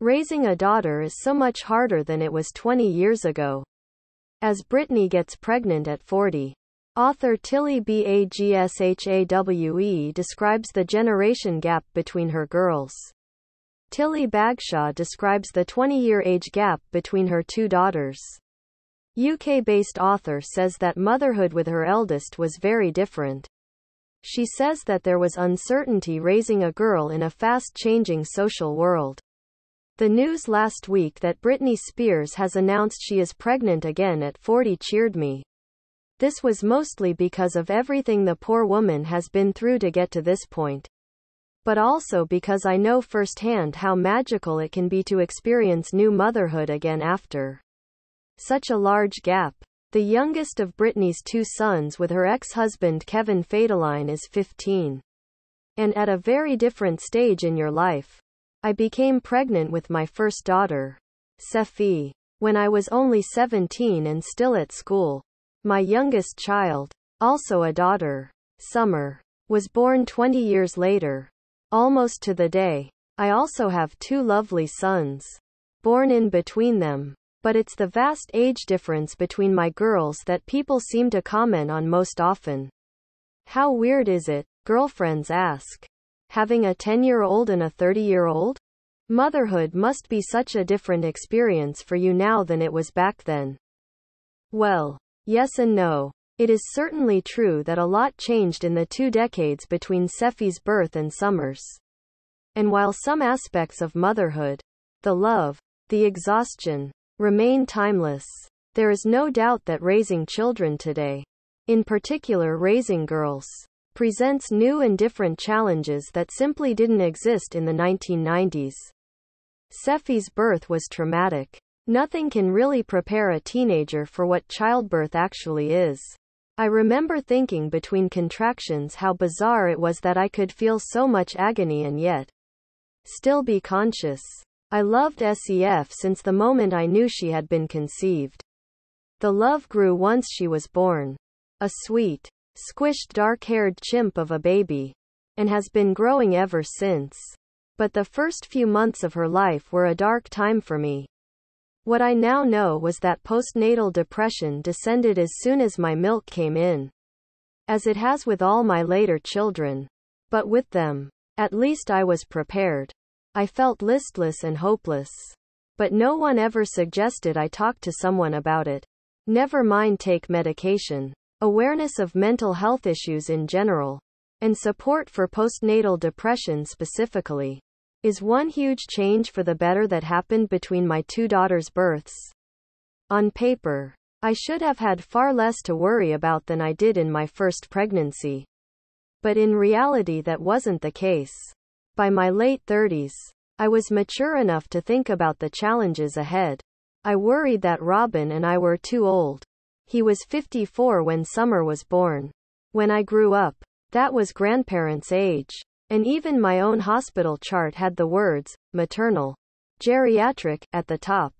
Raising a daughter is so much harder than it was 20 years ago. As Britney gets pregnant at 40. Author Tilly Bagshawe describes the generation gap between her girls. Tilly Bagshawe describes the 20-year age gap between her two daughters. UK-based author says that motherhood with her eldest was very different. She says that there was uncertainty raising a girl in a fast-changing social world. The news last week that Britney Spears has announced she is pregnant again at 40 cheered me. This was mostly because of everything the poor woman has been through to get to this point. But also because I know firsthand how magical it can be to experience new motherhood again after such a large gap. The youngest of Britney's two sons with her ex-husband Kevin Federline is 15. And at a very different stage in your life. I became pregnant with my first daughter, Seffi, when I was only 17 and still at school. My youngest child, also a daughter, Summer, was born 20 years later, almost to the day. I also have two lovely sons, born in between them. But it's the vast age difference between my girls that people seem to comment on most often. How weird is it? Girlfriends ask. Having a 10-year-old and a 30-year-old? Motherhood must be such a different experience for you now than it was back then. Well, yes and no. It is certainly true that a lot changed in the 2 decades between Seffi's birth and Summer's. And while some aspects of motherhood, the love, the exhaustion, remain timeless, there is no doubt that raising children today, in particular raising girls, presents new and different challenges that simply didn't exist in the 1990s. Seffi's birth was traumatic. Nothing can really prepare a teenager for what childbirth actually is. I remember thinking between contractions how bizarre it was that I could feel so much agony and yet still be conscious. I loved Sef since the moment I knew she had been conceived. The love grew once she was born. A sweet, squished dark-haired chimp of a baby. And has been growing ever since. But the first few months of her life were a dark time for me. What I now know was that postnatal depression descended as soon as my milk came in. As it has with all my later children. But with them, at least I was prepared. I felt listless and hopeless. But no one ever suggested I talk to someone about it. Never mind take medication. Awareness of mental health issues in general, and support for postnatal depression specifically, is one huge change for the better that happened between my two daughters' births. On paper, I should have had far less to worry about than I did in my first pregnancy. But in reality that wasn't the case. By my late 30s, I was mature enough to think about the challenges ahead. I worried that Robin and I were too old. He was 54 when Summer was born. When I grew up, that was grandparents' age. And even my own hospital chart had the words, maternal, geriatric, at the top.